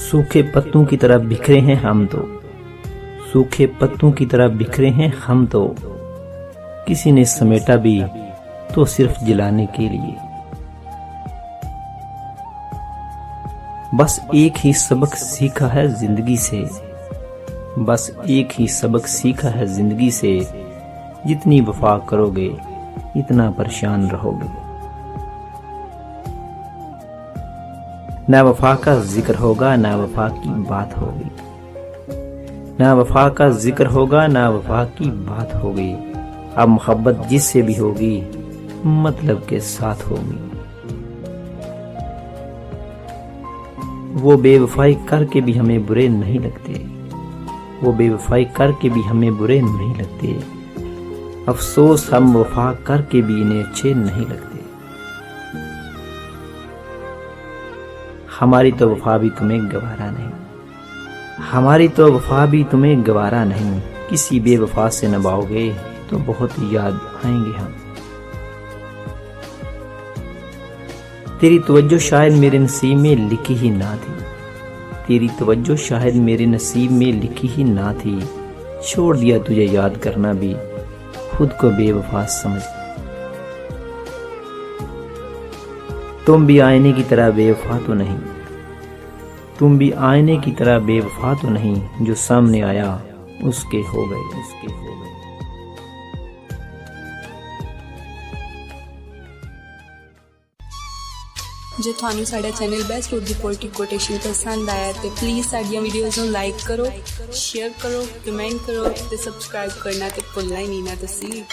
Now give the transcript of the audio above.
सूखे पत्तों की तरह बिखरे हैं हम तो, सूखे पत्तों की तरह बिखरे हैं हम तो, किसी ने समेटा भी तो सिर्फ जलाने के लिए। बस एक ही सबक सीखा है जिंदगी से, बस एक ही सबक सीखा है जिंदगी से, जितनी वफा करोगे इतना परेशान रहोगे। ना वफा का जिक्र होगा ना वफा की बात होगी, ना वफा का जिक्र होगा ना वफा की बात होगी। अब मोहब्बत जिससे भी होगी मतलब के साथ होगी। वो बेवफाई करके भी हमें बुरे नहीं लगते, वो बेवफाई करके भी हमें बुरे नहीं लगते। अफसोस हम वफा करके भी इन्हें अच्छे नहीं लगते। हमारी तो वफा भी तुम्हें गवारा नहीं, हमारी तो वफा भी तुम्हें गवारा नहीं। किसी बेवफा से नभाओगे तो बहुत याद आएंगे हम। तेरी तवज्जो शायद मेरे नसीब में लिखी ही ना थी, तेरी तवज्जो शायद मेरे नसीब में लिखी ही ना थी। छोड़ दिया तुझे याद करना भी खुद को बेवफा समझ। तुम भी आईने की तरह बेवफा तो नहीं, तुम भी आईने की तरह बेवफा तो नहीं। जो सामने आया उसके हो गए, उसके हो गए। जो थानू साडा channel best for the poetic quotation पसंद आया तो प्लीज़ साडियां वीडियोज़ नूं लाइक करो, शेयर करो, कमेंट करो ते सब्सक्राइब करना ते भुलना ही नहीं ना तुसी।